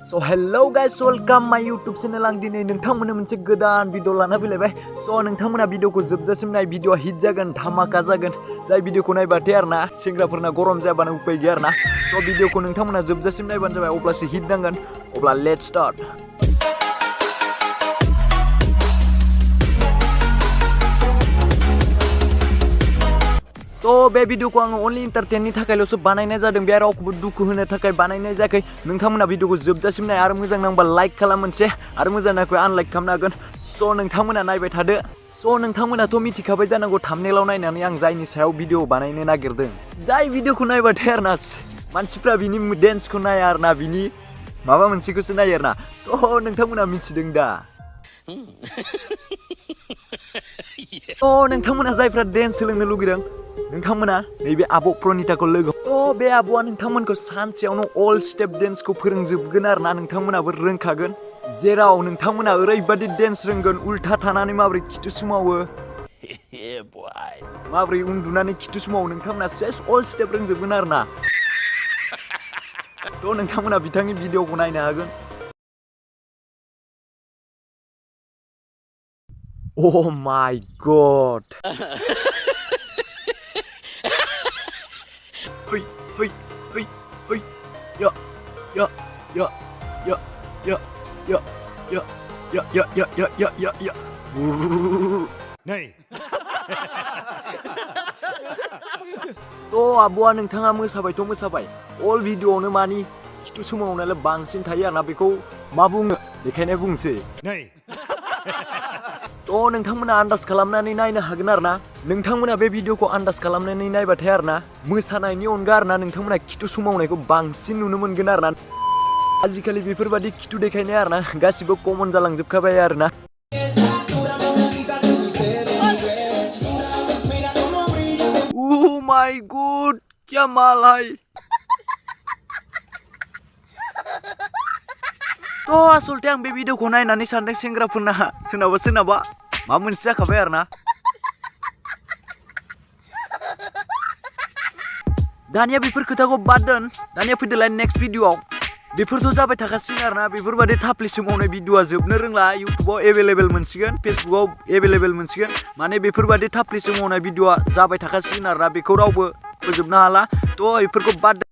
So hello guys, welcome my YouTube channel आं दिनै नोंथांमोननो मोनसे गोदान भिडिअ लाना फैलायबाय। So नोंथांमोना भिडिअखौ जोबजासिम नाय, भिडिअआ हिट जागोन, धामाका जागोन। जाय भिडिअखौ नायबाथाय आरोना सेंग्राफोरना गरम जाबानो उपाय गैया आरोना। So भिडिअखौ नोंथांमोना जोबजासिम नायबानो जाबाय, अब्लासो हिट नांगोन। अब्ला लेट्स स्टार्ट। तो बे भिडिअखौ आङो ओनलि एन्टारटेननि थाखायल'सो बानायनाय जादों, बे रावखौबो दुखु होनो थाखाय बानायनाय जायाखै। नोंथांमोना भिडिअखौ जोबजासिम नाय आरो मोजां नांबा लाइक खालाम मोनसे, आरो मोजां नाङाखै आनलाइक खालामनो हागोन। स' नोंथांमोना नायबाय थादो। स' नोंथांमोनाथ' मिथिखाबाय जानांगौ थाम्बनेलाव नायनानै आं जायनि सायाव भिडिअ बानायनो नागिरदों। जाय भिडिअखौ नायबाथाय आरोना मानसिफ्रा बिनि डेन्सखौ नाया आरोना, बिनि माबा मोनसेखौसो नायो आरोना। थ' नोंथांमोना मिथिदों दा। नोंथांमोना जायफ्रा डेन्स सोलोंनो लुगैदों, नोंथांमोना नैबे आब' प्रनिताखौ लोगो। बे आब'आ नोंथांमोनखौ सानसेयावनो अल स्टेप डेन्सखौ फोरोंजोबगोन आरोना, नोंथांमोनाबो रोंखागोन। जेराव नोंथांमोना ओरैबायदि डेन्स रोंगोन, उल्था थानानै माबोरै खिथु सोमावो, माबोरै उन्दुनानै खिथु सोमावो, नोंथांमोना सेस अल स्टेप रोंजोबगोन आरोना। थ' नोंथांमोना बिथांनि भिडिअखौ नायनो हागोन। Oh my god. Hey, hey, hey, hey. Ja, ja, ja, ja, ja, ja, ja, ja, ja, ja, ja, ja, ja, ja. Nei. To abuआ नोंथाङा मोसाबायथ' मोसाबाय, अल भिडिअआवनो मानि खिथु सोमावनायालाय बांसिन थायो आरोना, बेखौ मा बुङो बेखायनो बुंसै। Nei. थ' नोंथांमोना आन्दाज खालामनानै नायनो हागोन आरोना। नोंथांमोना बे भिडिअखौ आन्दाज खालामनानै नायबाथाय आरोना, मोसानायनि अनगा आरोना नोंथांमोना खिथु सोमावनायखौ बांसिन नुनो मोनगोन आरोना। आजिखालि बेफोरबायदि खिथु देखायनाय आरोना गासिबो कमन जालांजोबखाबाय आरोना। Oh my god, क्या माल है। तो आसलते आं बे भिडिअखौ नायनानै सानदों सेंग्राफोरना सोरनाबा माबा मोनसे जाखाबाय आरोना। दानिया बेफोर खोथाखौ बाद दोन, दानिया फैदोलाय नेक्स्ट भिडिअआव। बेफोरथ' जाबाय थाखासिगोन आरोना, बेफोरबायदि थाफ्लि सोमावनाय भिडिअआ जोबनो रोंला। इउटुबाव एभेलेबेल मोनसिगोन, फेसबुकाव एभेलेबेल मोनसिगोन। माने बेफोरबायदि थाफ्लि सोमावनाय भिडिअआ जाबाय थाखासिगोन आरोना, बेखौ रावबो फोजोबनो हाला। थ' बेफोरखौ बाद